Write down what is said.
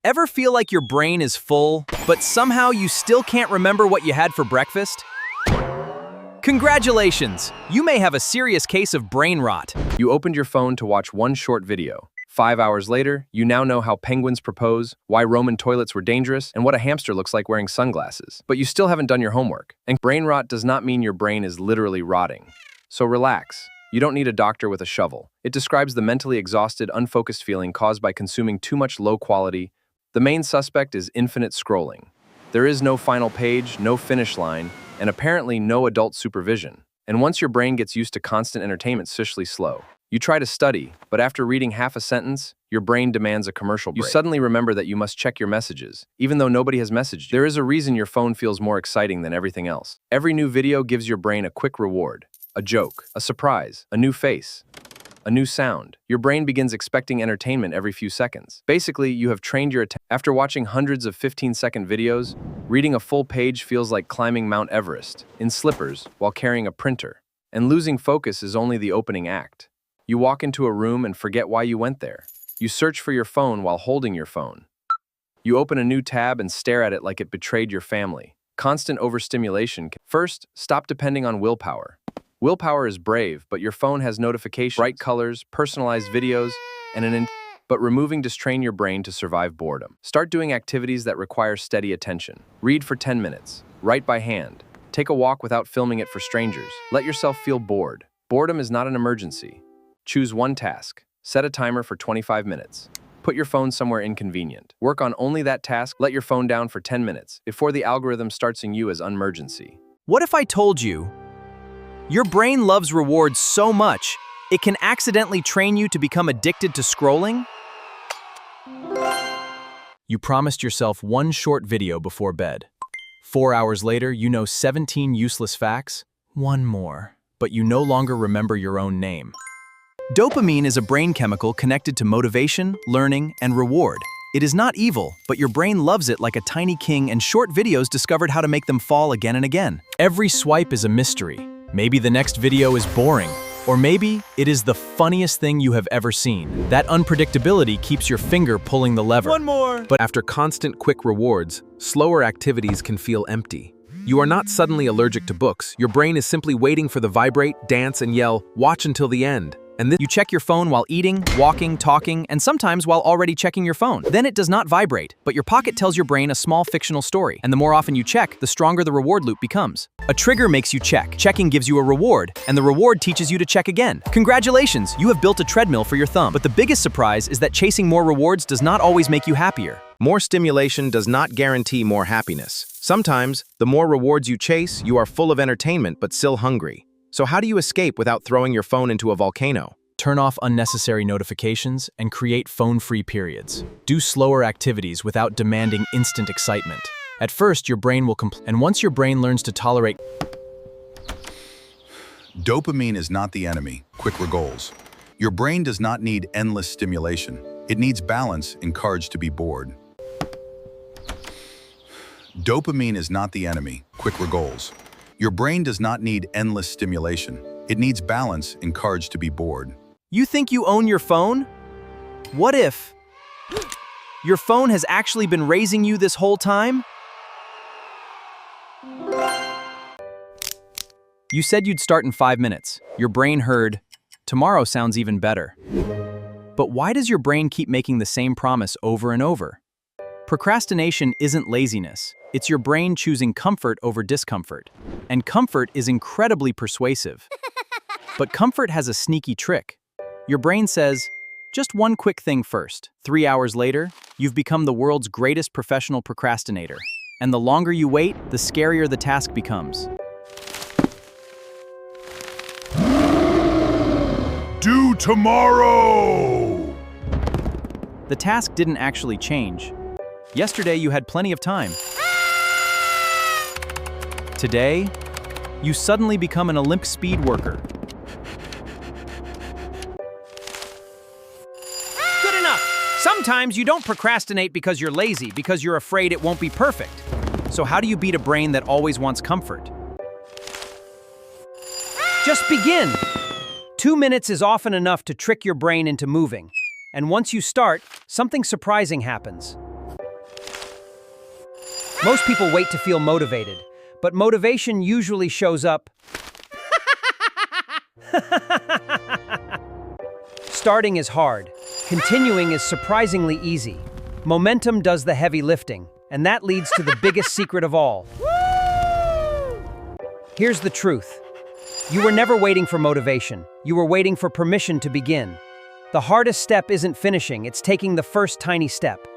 Ever feel like your brain is full, but somehow you still can't remember what you had for breakfast? Congratulations! You may have a serious case of brain rot. You opened your phone to watch one short video. 5 hours later, you now know how penguins propose, why Roman toilets were dangerous, and what a hamster looks like wearing sunglasses. But you still haven't done your homework. And brain rot does not mean your brain is literally rotting. So relax. You don't need a doctor with a shovel. It describes the mentally exhausted, unfocused feeling caused by consuming too much low-quality. The main suspect is infinite scrolling. There is no final page, no finish line, and apparently no adult supervision. And once your brain gets used to constant entertainment, socially slow. You try to study, but after reading half a sentence, your brain demands a commercial break. You suddenly remember that you must check your messages, even though nobody has messaged you. There is a reason your phone feels more exciting than everything else. Every new video gives your brain a quick reward, a joke, a surprise, a new face, a new sound. Your brain begins expecting entertainment every few seconds. Basically, you have trained your attention. After watching hundreds of 15-second videos, reading a full page feels like climbing Mount Everest in slippers while carrying a printer. And losing focus is only the opening act. You walk into a room and forget why you went there. You search for your phone while holding your phone. You open a new tab and stare at it like it betrayed your family. Constant overstimulation. First, stop depending on willpower. Willpower is brave, but your phone has notifications, bright colors, personalized videos, and but removing distrain your brain to survive boredom. Start doing activities that require steady attention. Read for 10 minutes. Write by hand. Take a walk without filming it for strangers. Let yourself feel bored. Boredom is not an emergency. Choose one task. Set a timer for 25 minutes. Put your phone somewhere inconvenient. Work on only that task. Let your phone down for 10 minutes before the algorithm starts seeing you as emergency. What if I told you your brain loves rewards so much, it can accidentally train you to become addicted to scrolling? You promised yourself one short video before bed. 4 hours later, you know 17 useless facts. One more, but you no longer remember your own name. Dopamine is a brain chemical connected to motivation, learning, and reward. It is not evil, but your brain loves it like a tiny king, and short videos discovered how to make them fall again and again. Every swipe is a mystery. Maybe the next video is boring, or maybe it is the funniest thing you have ever seen. That unpredictability keeps your finger pulling the lever. One more! But after constant quick rewards, slower activities can feel empty. You are not suddenly allergic to books. Your brain is simply waiting for the vibrate, dance, and yell, "Watch until the end." And You check your phone while eating, walking, talking, and sometimes while already checking your phone. Then it does not vibrate, but your pocket tells your brain a small fictional story. And the more often you check, the stronger the reward loop becomes. A trigger makes you check. Checking gives you a reward, and the reward teaches you to check again. Congratulations, you have built a treadmill for your thumb. But the biggest surprise is that chasing more rewards does not always make you happier. More stimulation does not guarantee more happiness. Sometimes, the more rewards you chase, you are full of entertainment but still hungry. So how do you escape without throwing your phone into a volcano? Turn off unnecessary notifications and create phone-free periods. Do slower activities without demanding instant excitement. At first, your brain will and once your brain learns to tolerate. Dopamine is not the enemy, quicker goals. Your brain does not need endless stimulation. It needs balance, encouraged to be bored. Dopamine is not the enemy, quicker goals. Your brain does not need endless stimulation. It needs balance, encouraged to be bored. You think you own your phone? What if your phone has actually been raising you this whole time? You said you'd start in 5 minutes. Your brain heard, "Tomorrow sounds even better." But why does your brain keep making the same promise over and over? Procrastination isn't laziness. It's your brain choosing comfort over discomfort. And comfort is incredibly persuasive. But comfort has a sneaky trick. Your brain says, just one quick thing first. 3 hours later, you've become the world's greatest professional procrastinator. And the longer you wait, the scarier the task becomes. Do tomorrow! The task didn't actually change. Yesterday, you had plenty of time. Today, you suddenly become an Olympic speed worker. Good enough! Sometimes you don't procrastinate because you're lazy, because you're afraid it won't be perfect. So how do you beat a brain that always wants comfort? Just begin! 2 minutes is often enough to trick your brain into moving. And once you start, something surprising happens. Most people wait to feel motivated, but motivation usually shows up. Starting is hard. Continuing is surprisingly easy. Momentum does the heavy lifting, and that leads to the biggest secret of all. Here's the truth. You were never waiting for motivation. You were waiting for permission to begin. The hardest step isn't finishing, it's taking the first tiny step.